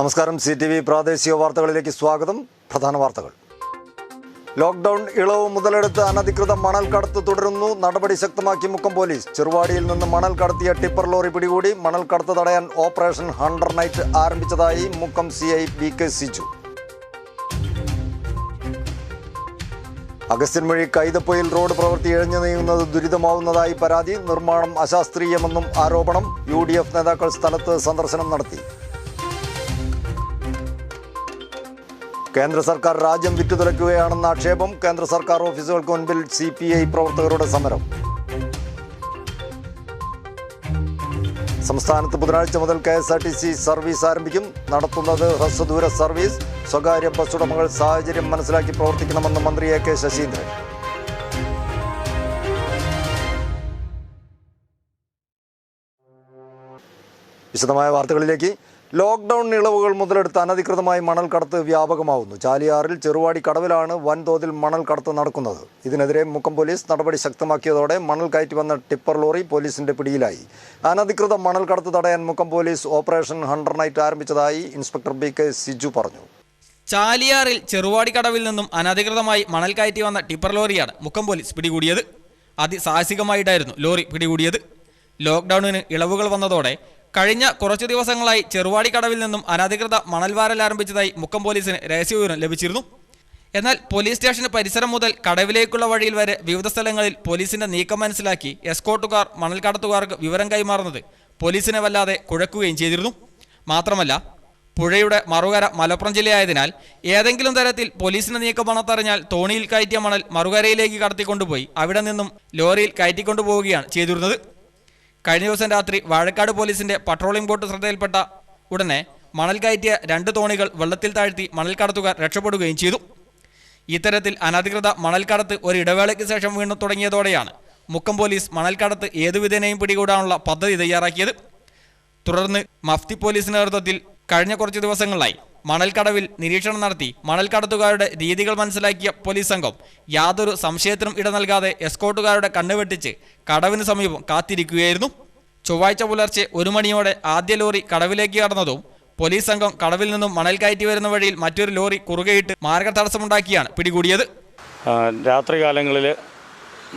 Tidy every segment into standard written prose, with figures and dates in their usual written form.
നമസ്കാരം. CTV പ്രാദേശിക വാർത്തകളിലേക്ക് സ്വാഗതം. പ്രധാന വാർത്തകൾ. ലോക്ക്ഡൌൺ ഇളവ് മുതലെടുത്ത് അനധികൃത മണൽ കടത്ത് തുടരുന്നു. നടപടി ശക്തമാക്കി മുക്കം പോലീസ്. ചെറുവാടിയിൽ നിന്ന് മണൽ കടത്തിയ ടിപ്പർ ലോറി പിടികൂടി. മണൽ കടത്ത് തടയാൻ ഓപ്പറേഷൻ ഹണ്ടർ നൈറ്റ് ആരംഭിച്ചതായി Mukkam CI VK Siju. Agasthyanmuzhi Kaithappoyil road പ്രവൃത്തി ഇഴഞ്ഞു നീങ്ങുന്നത് ദുരിതമാവുന്നതായി പരാതി. നിർമ്മാണം അശാസ്ത്രീയമെന്നും ആരോപണം. UDF നേതാക്കൾ സ്ഥലത്ത് സന്ദർശനം നടത്തി. കേന്ദ്ര സർക്കാർ രാജ്യം വിറ്റുതുലയ്ക്കുകയാണെന്ന ആക്ഷേപം. കേന്ദ്ര സർക്കാർ ഓഫീസുകൾക്ക് മുൻപിൽ CPI പ്രവർത്തകരുടെ സമരം. സംസ്ഥാനത്ത് ബുധനാഴ്ച മുതൽ KSRTC സർവീസ് ആരംഭിക്കും. നടത്തുന്നത് ഹ്രസ്വദൂര സർവീസ്. സ്വകാര്യ ബസ് ഉടമകൾ സാഹചര്യം മനസ്സിലാക്കി പ്രവർത്തിക്കണമെന്ന് മന്ത്രി AK ശശീന്ദ്രൻ. വിശദമായ വാർത്തകളിലേക്ക്. ലോക്ക്ഡൌൺ ഇളവുകൾ മുതലെടുത്ത് അനധികൃതമായി മണൽ കടത്ത് വ്യാപകമാവുന്നു. ചാലിയാറിൽ ചെറുവാടി കടവിലാണ് വൻതോതിൽ മണൽ കടത്ത് നടക്കുന്നത്. ഇതിനെതിരെ മുക്കം പോലീസ് നടപടി ശക്തമാക്കിയതോടെ മണൽ കയറ്റി വന്ന ടിപ്പർ ലോറി പോലീസിന്റെ പിടിയിലായി. അനധികൃത മണൽ കടത്ത് തടയാൻ Mukkam police operation hunter night ആരംഭിച്ചതായി ഇൻസ്പെക്ടർ BK സിജു പറഞ്ഞു. ചാലിയാറിൽ ചെറുവാടി കടവിൽ നിന്നും അനധികൃതമായി മണൽ കയറ്റി വന്ന ടിപ്പർ ലോറിയാണ് മുക്കം പോലീസ് പിടികൂടിയത്. അതിസാഹസികമായിട്ടായിരുന്നു ലോറി പിടികൂടിയത്. ലോക്ക്ഡൌണിന് ഇളവുകൾ വന്നതോടെ കഴിഞ്ഞ കുറച്ചു ദിവസങ്ങളായി ചെറുവാടി കടവിൽ നിന്നും അനധികൃത മണൽ വാരൽ ആരംഭിച്ചതായി മുക്കം പോലീസിന് രഹസ്യവിവരം ലഭിച്ചിരുന്നു. എന്നാൽ പോലീസ് സ്റ്റേഷന് പരിസരം മുതൽ കടവിലേക്കുള്ള വഴിയിൽ വരെ വിവിധ സ്ഥലങ്ങളിൽ പോലീസിന്റെ നീക്കം മനസ്സിലാക്കി എസ്കോർട്ടുകാർ മണൽ കടത്തുകാർക്ക് വിവരം കൈമാറുന്നത് പോലീസിനെ വല്ലാതെ കുഴക്കുകയും ചെയ്തിരുന്നു. മാത്രമല്ല, പുഴയുടെ മറുകര മലപ്പുറം ജില്ലയായതിനാൽ ഏതെങ്കിലും തരത്തിൽ പോലീസിന്റെ നീക്കം മണത്തറിഞ്ഞാൽ തോണിയിൽ കയറ്റിയ മണൽ മറുകരയിലേക്ക് കടത്തിക്കൊണ്ടുപോയി അവിടെ നിന്നും ലോറിയിൽ കയറ്റിക്കൊണ്ടുപോവുകയാണ് ചെയ്തിരുന്നത്. കഴിഞ്ഞ ദിവസം രാത്രി വാഴക്കാട് പോലീസിന്റെ പട്രോളിംഗ് ബോട്ട് ശ്രദ്ധയിൽപ്പെട്ട ഉടനെ മണൽ കയറ്റിയ 2 തോണികൾ വെള്ളത്തിൽ താഴ്ത്തി മണൽ കടത്തുകാർ രക്ഷപ്പെടുകയും ചെയ്തു. ഇത്തരത്തിൽ അനധികൃത മണൽ കടത്ത് ഒരു ഇടവേളയ്ക്ക് ശേഷം വീണ്ടും തുടങ്ങിയതോടെയാണ് മുക്കം പോലീസ് മണൽ കടത്ത് ഏതുവിധേനയും പിടികൂടാനുള്ള പദ്ധതി തയ്യാറാക്കിയത്. തുടർന്ന് മഫ്തി പോലീസിന്റെ നേതൃത്വത്തിൽ കഴിഞ്ഞ കുറച്ച് ദിവസങ്ങളായി മണൽക്കടവിൽ നിരീക്ഷണം നടത്തി മണൽ കടത്തുകാരുടെ രീതികൾ മനസ്സിലാക്കിയ പോലീസ് സംഘം യാതൊരു സംശയത്തിനും ഇട നൽകാതെ എസ്കോർട്ടുകാരുടെ കണ്ണുവെട്ടിച്ച് കടവിന് സമീപം കാത്തിരിക്കുകയായിരുന്നു. ചൊവ്വാഴ്ച പുലർച്ചെ 1 മണിയോടെ ആദ്യ ലോറി കടവിലേക്ക് കടന്നതും പോലീസ് സംഘം കടവിൽ നിന്നും മണൽ കയറ്റി വരുന്ന വഴിയിൽ മറ്റൊരു ലോറി കുറുകയിട്ട് മാർഗ തടസ്സമുണ്ടാക്കിയാണ് പിടികൂടിയത്. രാത്രികാലങ്ങളിൽ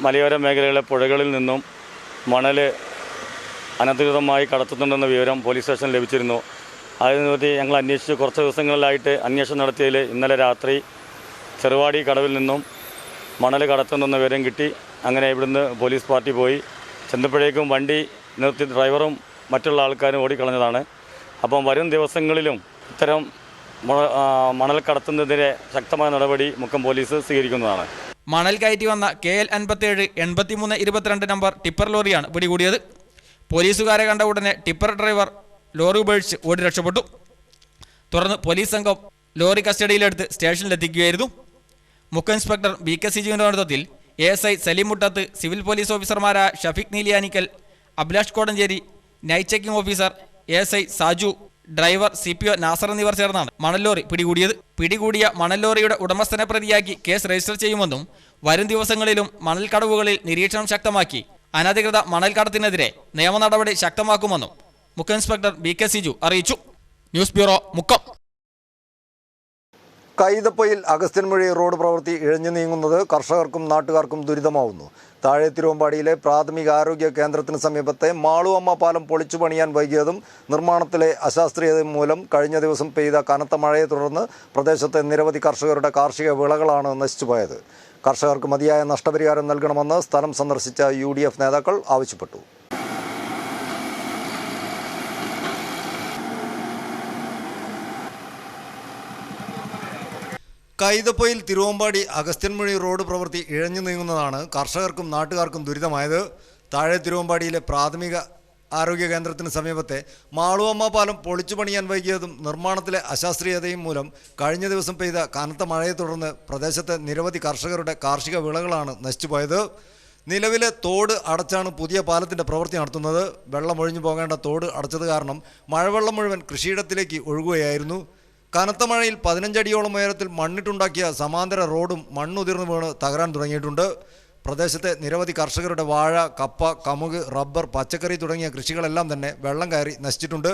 മലയോര മേഖലയിലെ പുഴകളിൽ നിന്നും മണൽ അനധികൃതമായി കടത്തുന്നുണ്ടെന്ന വിവരം പോലീസ് സ്റ്റേഷനിൽ ലഭിച്ചിരുന്നു. അതിനെപ്പറ്റി ഞങ്ങൾ അന്വേഷിച്ച് കുറച്ച് ദിവസങ്ങളിലായിട്ട് അന്വേഷണം നടത്തിയതിൽ ഇന്നലെ രാത്രി ചെറുവാടി കടവിൽ നിന്നും മണൽ കടത്തുന്നെന്ന വിവരം കിട്ടി. അങ്ങനെ ഇവിടുന്ന് പോലീസ് പാർട്ടി പോയി ചെന്നപ്പോഴേക്കും വണ്ടി നിർത്തി ഡ്രൈവറും മറ്റുള്ള ആൾക്കാരും ഓടിക്കളഞ്ഞതാണ്. അപ്പം വരും ദിവസങ്ങളിലും ഇത്തരം മണൽ കടത്തുന്നതിനെ ശക്തമായ നടപടി മുക്കം പോലീസ് സ്വീകരിക്കുന്നതാണ്. മണൽ കയറ്റി വന്ന KL 57 8322 നമ്പർ ടിപ്പർ ലോറിയാണ് പിടികൂടിയത്. പോലീസുകാരെ കണ്ട ഉടനെ ടിപ്പർ ഡ്രൈവർ ലോറി ഉപേക്ഷിച്ച് ഓടി രക്ഷപ്പെട്ടു. തുടർന്ന് പോലീസ് സംഘം ലോറി കസ്റ്റഡിയിലെടുത്ത് സ്റ്റേഷനിലെത്തിക്കുകയായിരുന്നു. മുഖ്യ ഇൻസ്പെക്ടർ BK സിജുവിൻ്റെ നേതൃത്വത്തിൽ ASI Salim Muttath, civil police ഓഫീസർമാരായ Shafeeq Neeliyanikkal, Abhilash Kodanchery, night checking officer ASI Saju, driver CPO Nasar എന്നിവർ ചേർന്നാണ് മണൽ ലോറി പിടികൂടിയത്. പിടികൂടിയ മണൽ ലോറിയുടെ ഉടമസ്ഥനെ പ്രതിയാക്കി കേസ് രജിസ്റ്റർ ചെയ്യുമെന്നും വരും ദിവസങ്ങളിലും മണൽ കടവുകളിൽ നിരീക്ഷണം ശക്തമാക്കി അനധികൃത മണൽ കടത്തിനെതിരെ നിയമ നടപടി ശക്തമാക്കുമെന്നും മുഖ്യ ഇൻസ്പെക്ടർ BK സിജു അറിയിച്ചു. News bureau, Mukkam. Kaithappoyil Agasthyanmuzhi road പ്രവൃത്തി ഇഴഞ്ഞു നീങ്ങുന്നത് കർഷകർക്കും നാട്ടുകാർക്കും ദുരിതമാവുന്നു. താഴെ തിരുവമ്പാടിയിലെ പ്രാഥമിക ആരോഗ്യ കേന്ദ്രത്തിന് സമീപത്തെ മാളുവമ്മ പാലം പൊളിച്ചു പണിയാൻ വൈകിയതും നിർമ്മാണത്തിലെ അശാസ്ത്രീയതയും മൂലം കഴിഞ്ഞ ദിവസം പെയ്ത കനത്ത മഴയെ തുടർന്ന് പ്രദേശത്തെ നിരവധി കർഷകരുടെ കാർഷിക വിളകളാണ് നശിച്ചുപോയത്. കർഷകർക്ക് മതിയായ നഷ്ടപരിഹാരം നൽകണമെന്ന് സ്ഥലം സന്ദർശിച്ച UDF നേതാക്കൾ ആവശ്യപ്പെട്ടു. കൈതപ്പൊയിൽ തിരുവമ്പാടി അഗസ്ത്യൻമൊഴി റോഡ് പ്രവൃത്തി ഇഴഞ്ഞു നീങ്ങുന്നതാണ് കർഷകർക്കും നാട്ടുകാർക്കും ദുരിതമായത്. താഴെ തിരുവമ്പാടിയിലെ പ്രാഥമിക ആരോഗ്യ കേന്ദ്രത്തിന് സമീപത്തെ മാളുവമ്മ പാലം പൊളിച്ചു പണിയാൻ വൈകിയതും നിർമ്മാണത്തിലെ അശാസ്ത്രീയതയും മൂലം കഴിഞ്ഞ ദിവസം പെയ്ത കനത്ത മഴയെ തുടർന്ന് പ്രദേശത്തെ നിരവധി കർഷകരുടെ കാർഷിക വിളകളാണ് നശിച്ചുപോയത്. നിലവിലെ തോട് അടച്ചാണ് പുതിയ പാലത്തിൻ്റെ പ്രവൃത്തി നടത്തുന്നത്. വെള്ളമൊഴിഞ്ഞു പോകേണ്ട തോട് അടച്ചത് കാരണം മഴവെള്ളം മുഴുവൻ കൃഷിയിടത്തിലേക്ക് ഒഴുകുകയായിരുന്നു. കനത്ത മഴയിൽ 15 അടിയോളം ഉയരത്തിൽ മണ്ണിട്ടുണ്ടാക്കിയ സമാന്തര റോഡും മണ്ണുതിർന്നു വീണ് തകരാൻ തുടങ്ങിയിട്ടുണ്ട്. പ്രദേശത്തെ നിരവധി കർഷകരുടെ വാഴ, കപ്പ, കമുക്, റബ്ബർ, പച്ചക്കറി തുടങ്ങിയ കൃഷികളെല്ലാം തന്നെ വെള്ളം കയറി നശിച്ചിട്ടുണ്ട്.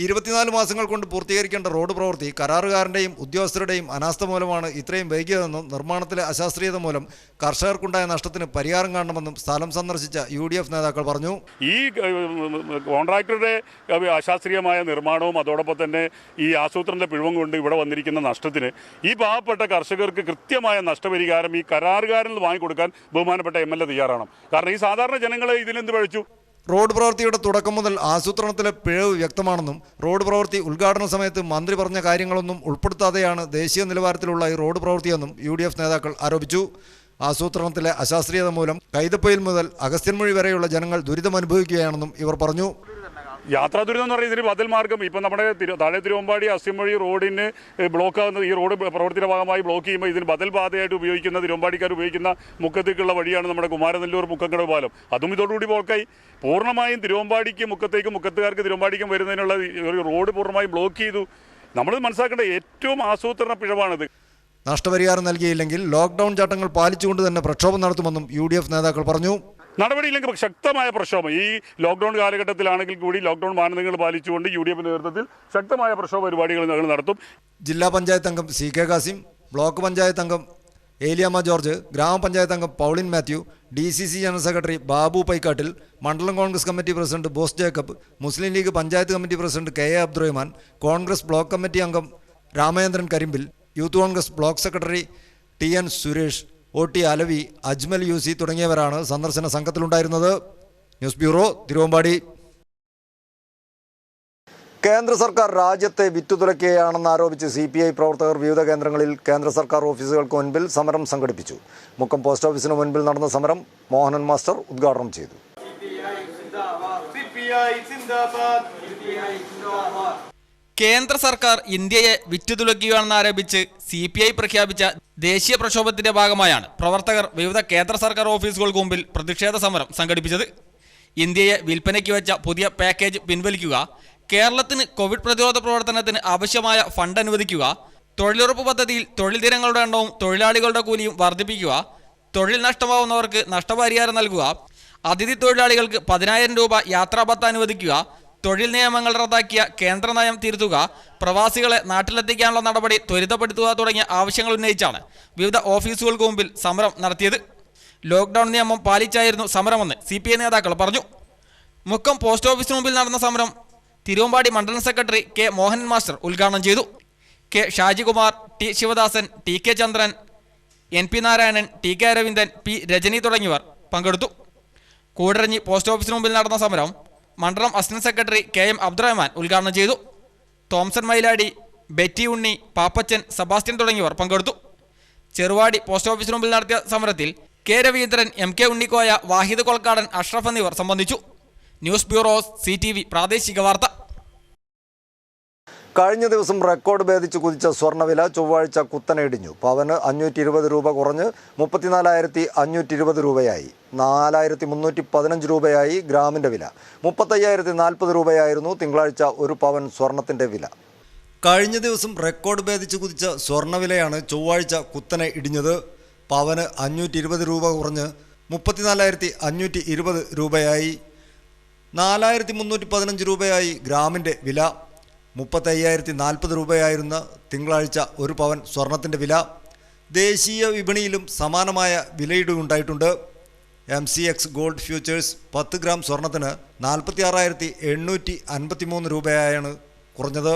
24 മാസങ്ങൾ കൊണ്ട് പൂർത്തീകരിക്കേണ്ട റോഡ് പ്രവൃത്തി കരാറുകാരൻ്റെയും ഉദ്യോഗസ്ഥരുടെയും അനാസ്ഥ മൂലമാണ് ഇത്രയും വൈകിയതെന്നും നിർമ്മാണത്തിലെ അശാസ്ത്രീയത മൂലം കർഷകർക്കുണ്ടായ നഷ്ടത്തിന് പരിഹാരം കാണണമെന്നും സ്ഥലം സന്ദർശിച്ച UDF നേതാക്കൾ പറഞ്ഞു. ഈ കോൺട്രാക്ടറുടെ അശാസ്ത്രീയമായ നിർമ്മാണവും അതോടൊപ്പം തന്നെ ഈ ആസൂത്രണ പിഴവും കൊണ്ട് ഇവിടെ വന്നിരിക്കുന്ന നഷ്ടത്തിന് ഈ പാവപ്പെട്ട കർഷകർക്ക് കൃത്യമായ നഷ്ടപരിഹാരം ഈ കരാറുകാരനിൽ വാങ്ങിക്കൊടുക്കാൻ ബഹുമാനപ്പെട്ട MLA തയ്യാറാണ്. കാരണം ഈ സാധാരണ ജനങ്ങളെ ഇതിലെന്ത് പഴിച്ചു? റോഡ് പ്രവൃത്തിയുടെ തുടക്കം മുതൽ ആസൂത്രണത്തിലെ പിഴവ് വ്യക്തമാണെന്നും റോഡ് പ്രവൃത്തി ഉദ്ഘാടന സമയത്ത് മന്ത്രി പറഞ്ഞ കാര്യങ്ങളൊന്നും ഉൾപ്പെടുത്താതെയാണ് ദേശീയ നിലവാരത്തിലുള്ള ഈ റോഡ് പ്രവൃത്തിയെന്നും UDF നേതാക്കൾ ആരോപിച്ചു. ആസൂത്രണത്തിലെ അശാസ്ത്രീയത മൂലം കൈതപ്പൊയിൽ മുതൽ അഗസ്ത്യൻമൊഴി വരെയുള്ള ജനങ്ങൾ ദുരിതമനുഭവിക്കുകയാണെന്നും ഇവർ പറഞ്ഞു. യാത്രാ ദുരിതം എന്ന് പറയുന്നത് ഇതിന് ബദൽ മാർഗം ഇപ്പം നമ്മുടെ താഴെ തിരുവമ്പാടി അസ്യമൊഴി റോഡിന് ബ്ലോക്ക് ആകുന്നത് ഈ റോഡ് പ്രവൃത്തിയുടെ ഭാഗമായി ബ്ലോക്ക് ചെയ്യുമ്പോൾ ഇതിന് ബദൽ പാതയായിട്ട് ഉപയോഗിക്കുന്ന തിരുവമ്പാടിക്കാർ ഉപയോഗിക്കുന്ന മുക്കത്തേക്കുള്ള വഴിയാണ് നമ്മുടെ കുമാരനെല്ലൂർ മുക്കക്കടവ് പാലം. അതും ഇതോടുകൂടി ബ്ലോക്കായി. പൂർണ്ണമായും തിരുവമ്പാടിക്ക് മുക്കത്തേക്കും മുക്കത്തുകാർക്ക് തിരുവമ്പാടിക്കും വരുന്നതിനുള്ള ഒരു റോഡ് പൂർണ്ണമായും ബ്ലോക്ക് ചെയ്തു. നമ്മൾ മനസ്സിലാക്കേണ്ട ഏറ്റവും ആസൂത്രണ പിഴവാണിത്. നഷ്ടപരിഹാരം നൽകിയില്ലെങ്കിൽ ലോക്ക്ഡൌൺ ചട്ടങ്ങൾ പാലിച്ചുകൊണ്ട് തന്നെ പ്രക്ഷോഭം നടത്തുമെന്നും UDF നേതാക്കൾ പറഞ്ഞു. നടപടിയില്ലെങ്കിൽ ശക്തമായ പ്രക്ഷോഭം ഈ ലോക്ക്ഡൌൺ കാലഘട്ടത്തിലാണെങ്കിൽ കൂടി ലോക്ക്ഡൌൺ മാനദണ്ഡങ്ങൾ പാലിച്ചുകൊണ്ട് UDF നേതൃത്വത്തിൽ ശക്തമായ പ്രക്ഷോഭ പരിപാടികൾ ഞങ്ങൾ നടത്തും. ജില്ലാ പഞ്ചായത്ത് അംഗം CK കാസിം, ബ്ലോക്ക് പഞ്ചായത്ത് അംഗം ഏലിയാമ്മ ജോർജ്, ഗ്രാമപഞ്ചായത്ത് അംഗം Pauline Mathew, DCC general secretary Babu Paikkattil, മണ്ഡലം Congress committee president Bose Jacob, Muslim League panchayat committee president KA Abdurahman, Congress block committee അംഗം Ramachandran Karimbil, youth Congress block secretary TN Suresh, OT Alavi, Ajmal UC തുടങ്ങിയവരാണ് സന്ദർശന സംഘത്തിലുണ്ടായിരുന്നത്. News bureau, Thiruvambady. കേന്ദ്ര സർക്കാർ രാജ്യത്തെ വിറ്റുതുലയ്ക്കുകയാണെന്ന് ആരോപിച്ച് CPI പ്രവർത്തകർ വിവിധ കേന്ദ്രങ്ങളിൽ കേന്ദ്ര സർക്കാർ ഓഫീസുകൾക്ക് മുൻപിൽ സമരം സംഘടിപ്പിച്ചു. മുക്കം പോസ്റ്റ് ഓഫീസിന് മുൻപിൽ നടന്ന സമരം മോഹനൻ മാസ്റ്റർ ഉദ്ഘാടനം ചെയ്തു. കേന്ദ്ര സർക്കാർ ഇന്ത്യയെ വിറ്റുതുലയ്ക്കുകയാണെന്ന് ആരോപിച്ച് CPI പ്രഖ്യാപിച്ച ദേശീയ പ്രക്ഷോഭത്തിന്റെ ഭാഗമായാണ് പ്രവർത്തകർ വിവിധ കേന്ദ്ര സർക്കാർ ഓഫീസുകൾക്ക് മുമ്പിൽ പ്രതിഷേധ സമരം സംഘടിപ്പിച്ചത്. ഇന്ത്യയെ വിൽപ്പനയ്ക്ക് വെച്ച പുതിയ പാക്കേജ് പിൻവലിക്കുക, കേരളത്തിന് കോവിഡ് പ്രതിരോധ പ്രവർത്തനത്തിന് ആവശ്യമായ ഫണ്ട് അനുവദിക്കുക, തൊഴിലുറപ്പ് പദ്ധതിയിൽ തൊഴിൽ ദിനങ്ങളുടെ എണ്ണവും തൊഴിലാളികളുടെ കൂലിയും വർദ്ധിപ്പിക്കുക, തൊഴിൽ നഷ്ടമാവുന്നവർക്ക് നഷ്ടപരിഹാരം നൽകുക, അതിഥി തൊഴിലാളികൾക്ക് 10,000 രൂപ യാത്രാഭത്ത അനുവദിക്കുക, തൊഴിൽ നിയമങ്ങൾ റദ്ദാക്കിയ കേന്ദ്ര നയം തിരുത്തുക, പ്രവാസികളെ നാട്ടിലെത്തിക്കാനുള്ള നടപടി ത്വരിതപ്പെടുത്തുക തുടങ്ങിയ ആവശ്യങ്ങൾ ഉന്നയിച്ചാണ് വിവിധ ഓഫീസുകൾക്ക് മുമ്പിൽ സമരം നടത്തിയത്. ലോക്ക്ഡൌൺ നിയമം പാലിച്ചായിരുന്നു സമരമെന്ന് CPI നേതാക്കൾ പറഞ്ഞു. മുക്കം പോസ്റ്റ് ഓഫീസിന് മുമ്പിൽ നടന്ന സമരം തിരുവമ്പാടി മണ്ഡലം സെക്രട്ടറി K മോഹനൻ മാസ്റ്റർ ഉദ്ഘാടനം ചെയ്തു. K Shajikumar, T Sivadasan, TK ചന്ദ്രൻ, NP Narayanan, TK Aravindan, P Rajani തുടങ്ങിയവർ പങ്കെടുത്തു. കൂടരഞ്ഞി പോസ്റ്റ് ഓഫീസിന് മുമ്പിൽ നടന്ന സമരം മണ്ഡലം അസിസ്റ്റന്റ് സെക്രട്ടറി KM അബ്ദുറഹ്മാൻ ഉദ്ഘാടനം ചെയ്തു. തോംസൺ മൈലാടി, ബെറ്റി ഉണ്ണി, പാപ്പച്ചൻ, സെബാസ്റ്റ്യൻ തുടങ്ങിയവർ പങ്കെടുത്തു. ചെറുവാടി പോസ്റ്റ് ഓഫീസിന് മുമ്പിൽ നടത്തിയ സമരത്തിൽ K രവീന്ദ്രൻ, MK ഉണ്ണിക്കോയ, വാഹിദ് കൊൽക്കാടൻ, അഷ്റഫ് എന്നിവർ സംബന്ധിച്ചു. ന്യൂസ് ബ്യൂറോ, CTV പ്രാദേശിക വാർത്ത. കഴിഞ്ഞ ദിവസം റെക്കോർഡ് ഭേദിച്ച് കുതിച്ച സ്വർണ്ണവില ചൊവ്വാഴ്ച കുത്തനെ ഇടിഞ്ഞു. പവന് 520 രൂപ കുറഞ്ഞ് 34,520 രൂപയായി. 4,315 രൂപയായി ഗ്രാമിൻ്റെ വില. 35,040 രൂപയായിരുന്നു തിങ്കളാഴ്ച ഒരു പവൻ സ്വർണത്തിൻ്റെ വില. കഴിഞ്ഞ ദിവസം റെക്കോർഡ് ഭേദിച്ച് കുതിച്ച സ്വർണ്ണവിലയാണ് ചൊവ്വാഴ്ച കുത്തനെ ഇടിഞ്ഞത്. പവന് 520 രൂപ കുറഞ്ഞ് 34,520 രൂപയായി. 4,315 രൂപയായി ഗ്രാമിൻ്റെ വില. 35,040 രൂപയായിരുന്ന തിങ്കളാഴ്ച ഒരു പവൻ സ്വർണത്തിൻ്റെ വില. ദേശീയ വിപണിയിലും സമാനമായ വിലയിടിവുണ്ടായിട്ടുണ്ട്. MCX ഗോൾഡ് ഫ്യൂച്ചേഴ്സ് 10 ഗ്രാം സ്വർണത്തിന് 46,853 രൂപയായാണ് കുറഞ്ഞത്.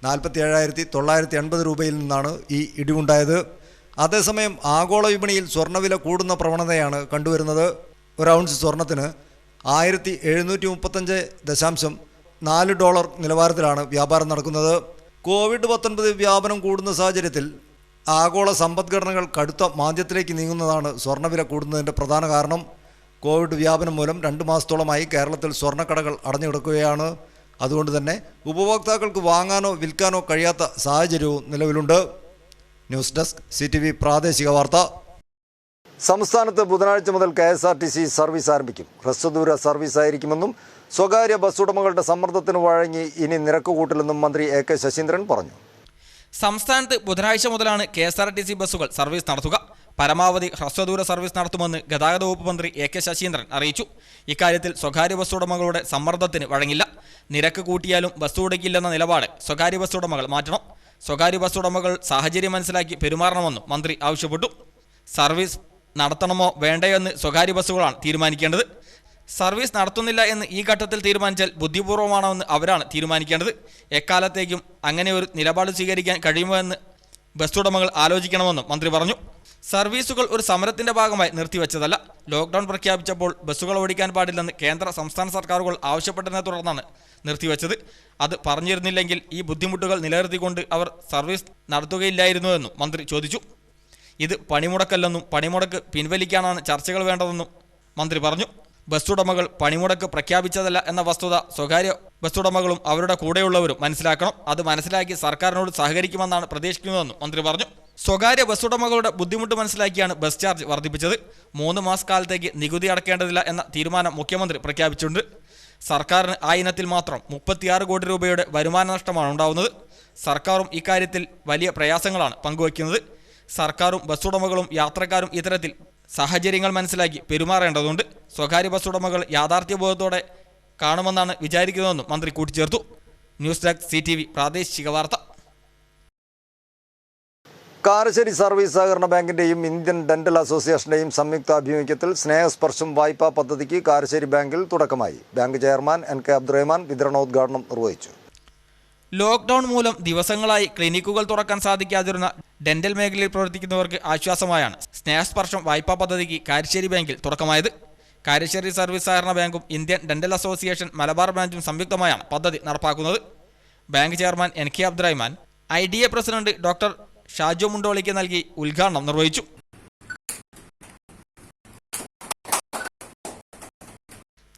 47,980 രൂപയിൽ നിന്നാണ് ഈ ഇടിവുണ്ടായത്. അതേസമയം ആഗോള വിപണിയിൽ സ്വർണ്ണവില കൂടുന്ന പ്രവണതയാണ് കണ്ടുവരുന്നത്. ഒരു ഔൺസ് സ്വർണത്തിന് $1,735.4 നിലവാരത്തിലാണ് വ്യാപാരം നടക്കുന്നത്. COVID-19 വ്യാപനം കൂടുന്ന സാഹചര്യത്തിൽ ആഗോള സമ്പദ്ഘടനകൾ കടുത്ത മാന്ദ്യത്തിലേക്ക് നീങ്ങുന്നതാണ് സ്വർണ്ണവില കൂടുന്നതിൻ്റെ പ്രധാന കാരണം. കോവിഡ് വ്യാപനം മൂലം 2 മാസത്തോളമായി കേരളത്തിൽ സ്വർണ്ണക്കടകൾ അടഞ്ഞുകിടക്കുകയാണ്. അതുകൊണ്ട് തന്നെ ഉപഭോക്താക്കൾക്ക് വാങ്ങാനോ വിൽക്കാനോ കഴിയാത്ത സാഹചര്യവും നിലവിലുണ്ട്. ന്യൂസ് ഡെസ്ക്, CTV പ്രാദേശിക വാർത്ത. സംസ്ഥാനത്ത് ബുധനാഴ്ച മുതൽ KSRTC സർവീസ് ആരംഭിക്കും. ഹ്രസ്വദൂര സർവീസ് ആയിരിക്കുമെന്നും സ്വകാര്യ ബസ് ഉടമകളുടെ സമ്മർദ്ദത്തിന് വഴങ്ങി ഇനി നിരക്ക് കൂട്ടില്ലെന്നും മന്ത്രി AK ശശീന്ദ്രൻ പറഞ്ഞു. സംസ്ഥാനത്ത് ബുധനാഴ്ച മുതലാണ് KSRTC ബസ്സുകൾ സർവീസ് നടത്തുക. പരമാവധി ഹ്രസ്വദൂര സർവീസ് നടത്തുമെന്ന് ഗതാഗത വകുപ്പ് മന്ത്രി എ കെ ശശീന്ദ്രൻ അറിയിച്ചു. ഇക്കാര്യത്തിൽ സ്വകാര്യ ബസ് ഉടമകളുടെ സമ്മർദ്ദത്തിന് വഴങ്ങില്ല. നിരക്ക് കൂട്ടിയാലും ബസ് ഓടിക്കില്ലെന്ന നിലപാട് സ്വകാര്യ ബസ് ഉടമകൾ മാറ്റണം. സ്വകാര്യ ബസ് ഉടമകൾ സാഹചര്യം മനസ്സിലാക്കി പെരുമാറണമെന്നും മന്ത്രി ആവശ്യപ്പെട്ടു. സർവീസ് നടത്തണമോ വേണ്ടയോ എന്ന് സ്വകാര്യ ബസ്സുകളാണ് തീരുമാനിക്കേണ്ടത്. സർവീസ് നടത്തുന്നില്ല എന്ന് ഈ ഘട്ടത്തിൽ തീരുമാനിച്ചാൽ ബുദ്ധിപൂർവ്വമാണോ എന്ന് അവരാണ് തീരുമാനിക്കേണ്ടത്. എക്കാലത്തേക്കും അങ്ങനെ ഒരു നിലപാട് സ്വീകരിക്കാൻ കഴിയുമോ എന്ന് ബസ് ഉടമകൾ ആലോചിക്കണമെന്നും മന്ത്രി പറഞ്ഞു. സർവീസുകൾ ഒരു സമരത്തിന്റെ ഭാഗമായി നിർത്തിവെച്ചതല്ല. ലോക്ക്ഡൌൺ പ്രഖ്യാപിച്ചപ്പോൾ ബസ്സുകൾ ഓടിക്കാൻ പാടില്ലെന്ന് കേന്ദ്ര സംസ്ഥാന സർക്കാരുകൾ ആവശ്യപ്പെട്ടതിനെ തുടർന്നാണ് നിർത്തിവെച്ചത്. അത് പറഞ്ഞിരുന്നില്ലെങ്കിൽ ഈ ബുദ്ധിമുട്ടുകൾ നിലനിർത്തിക്കൊണ്ട് അവർ സർവീസ് നടത്തുകയില്ലായിരുന്നുവെന്നും മന്ത്രി ചോദിച്ചു. ഇത് പണിമുടക്കല്ലെന്നും പണിമുടക്ക് പിൻവലിക്കാനാണ് ചർച്ചകൾ വേണ്ടതെന്നും മന്ത്രി പറഞ്ഞു. ബസ് ഉടമകൾ പണിമുടക്ക് പ്രഖ്യാപിച്ചതല്ല എന്ന വസ്തുത സ്വകാര്യ ബസ് ഉടമകളും അവരുടെ കൂടെയുള്ളവരും മനസ്സിലാക്കണം. അത് മനസ്സിലാക്കി സർക്കാരിനോട് സഹകരിക്കുമെന്നാണ് പ്രതീക്ഷിക്കുന്നതെന്നും മന്ത്രി പറഞ്ഞു. സ്വകാര്യ ബസ് ഉടമകളുടെ ബുദ്ധിമുട്ട് മനസ്സിലാക്കിയാണ് ബസ് ചാർജ് വർദ്ധിപ്പിച്ചത്. 3 മാസക്കാലത്തേക്ക് നികുതി അടക്കേണ്ടതില്ല എന്ന തീരുമാനം മുഖ്യമന്ത്രി പ്രഖ്യാപിച്ചിട്ടുണ്ട്. സർക്കാരിന് ആ ഇനത്തിൽ മാത്രം 36 കോടി രൂപയുടെ വരുമാന നഷ്ടമാണ് ഉണ്ടാവുന്നത്. സർക്കാരും ഇക്കാര്യത്തിൽ വലിയ പ്രയാസങ്ങളാണ് പങ്കുവയ്ക്കുന്നത്. സർക്കാരും ബസ് ഉടമകളും യാത്രക്കാരും ഇത്തരത്തിൽ സാഹചര്യങ്ങൾ മനസ്സിലാക്കി പെരുമാറേണ്ടതുണ്ട്. സ്വകാര്യ ബസ് ഉടമകൾ യാഥാർത്ഥ്യബോധത്തോടെ കാണുമെന്നാണ് വിചാരിക്കുന്നതെന്നും മന്ത്രി കൂട്ടിച്ചേർത്തു. ന്യൂസ് ഡെസ്ക് CTV പ്രാദേശിക വാർത്ത. കാരശ്ശേരി സർവീസ് സഹകരണ ബാങ്കിന്റെയും ഇന്ത്യൻ ഡെന്റൽ അസോസിയേഷന്റെയും സംയുക്താഭിമുഖ്യത്തിൽ സ്നേഹസ്പർശം വായ്പാ പദ്ധതിക്ക് കാരശ്ശേരി ബാങ്കിൽ തുടക്കമായി. ബാങ്ക് ചെയർമാൻ NK അബ്ദുറഹ്മാൻ വിതരണോദ്ഘാടനം നിർവഹിച്ചു. ലോക്ക്ഡൌൺ മൂലം ദിവസങ്ങളായി ക്ലിനിക്കുകൾ തുറക്കാൻ സാധിക്കാതിരുന്ന ഡെന്റൽ മേഖലയിൽ പ്രവർത്തിക്കുന്നവർക്ക് ആശ്വാസമായാണ് സ്നേഹസ്പർശം വായ്പാ പദ്ധതിക്ക് കാരശ്ശേരി ബാങ്കിൽ തുടക്കമായത്. കാരശ്ശേരി സർവീസ് സഹകരണ ബാങ്കും ഇന്ത്യൻ ഡെന്റൽ അസോസിയേഷൻ മലബാർ ബ്രാഞ്ചും സംയുക്തമായാണ് പദ്ധതി നടപ്പാക്കുന്നത്. Bank chairman NK Abdurahman IDA president doctor Shaju മുണ്ടോളിക്ക് നൽകി ഉദ്ഘാടനം നിർവഹിച്ചു.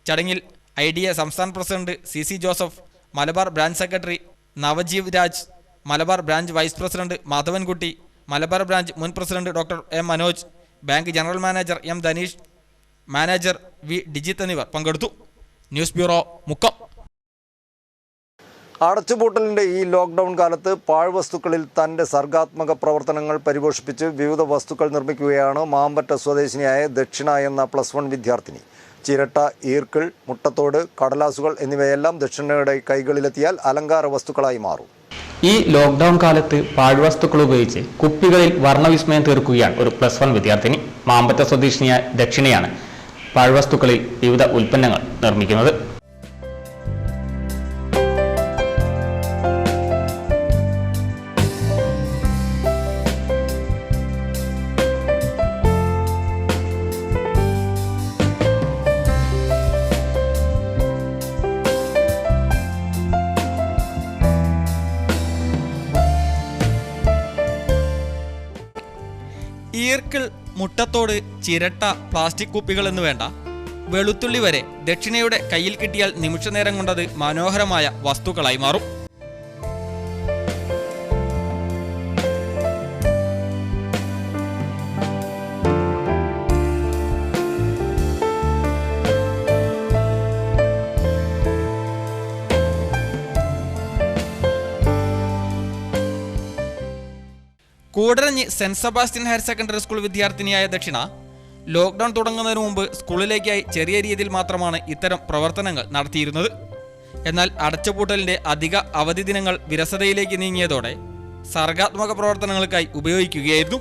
ചടങ്ങിൽ IDA സംസ്ഥാന president CC Joseph, Malabar branch secretary Navajeev Raj, Malabar branch vice president Madhavankutty, Malabar branch മുൻ president doctor M Manoj, bank general manager M Dhaneesh, manager V Dijith എന്നിവർ പങ്കെടുത്തു. News bureau, Mukkam. അടച്ചുപൂട്ടലിന്റെ ഈ ലോക്ക്ഡൌൺ കാലത്ത് പാഴ്വസ്തുക്കളിൽ തന്റെ സർഗാത്മക പ്രവർത്തനങ്ങൾ പരിപോഷിപ്പിച്ച് വിവിധ വസ്തുക്കൾ നിർമ്മിക്കുകയാണ് മാമ്പറ്റ സ്വദേശിനിയായ ദക്ഷിണ എന്ന +1 വിദ്യാർത്ഥിനി. ചിരട്ട, ഈർക്കിൾ, മുട്ടത്തോട്, കടലാസുകൾ എന്നിവയെല്ലാം ദക്ഷിണയുടെ കൈകളിലെത്തിയാൽ അലങ്കാര വസ്തുക്കളായി മാറും. ഈ ലോക്ക്ഡൌൺ കാലത്ത് പാഴ്വസ്തുക്കൾ ഉപയോഗിച്ച് കുപ്പികളിൽ വർണ്ണവിസ്മയം തീർക്കുകയാണ് ഒരു +1 വിദ്യാർത്ഥിനി. മാമ്പറ്റ സ്വദേശിനിയായ ദക്ഷിണയാണ് പാഴ്വസ്തുക്കളിൽ വിവിധ ഉൽപ്പന്നങ്ങൾ നിർമ്മിക്കുന്നത്. ഈർക്കിൾ, മുട്ടത്തോട്, ചിരട്ട, പ്ലാസ്റ്റിക് കുപ്പികൾ എന്ന് വേണ്ട വെളുത്തുള്ളി വരെ ദക്ഷിണയുടെ കയ്യിൽ കിട്ടിയാൽ നിമിഷനേരം കൊണ്ടത് മനോഹരമായ വസ്തുക്കളായി മാറും. Koodaranji saint Sebastian higher secondary school വിദ്യാർത്ഥിനിയായ ദക്ഷിണ ലോക്ക്ഡൌൺ തുടങ്ങുന്നതിന് മുമ്പ് സ്കൂളിലേക്കായി ചെറിയ രീതിയിൽ മാത്രമാണ് ഇത്തരം പ്രവർത്തനങ്ങൾ നടത്തിയിരുന്നത്. എന്നാൽ അടച്ചുപൂട്ടലിന്റെ അധിക അവധി ദിനങ്ങൾ വിരസതയിലേക്ക് നീങ്ങിയതോടെ സർഗാത്മക പ്രവർത്തനങ്ങൾക്കായി ഉപയോഗിക്കുകയായിരുന്നു.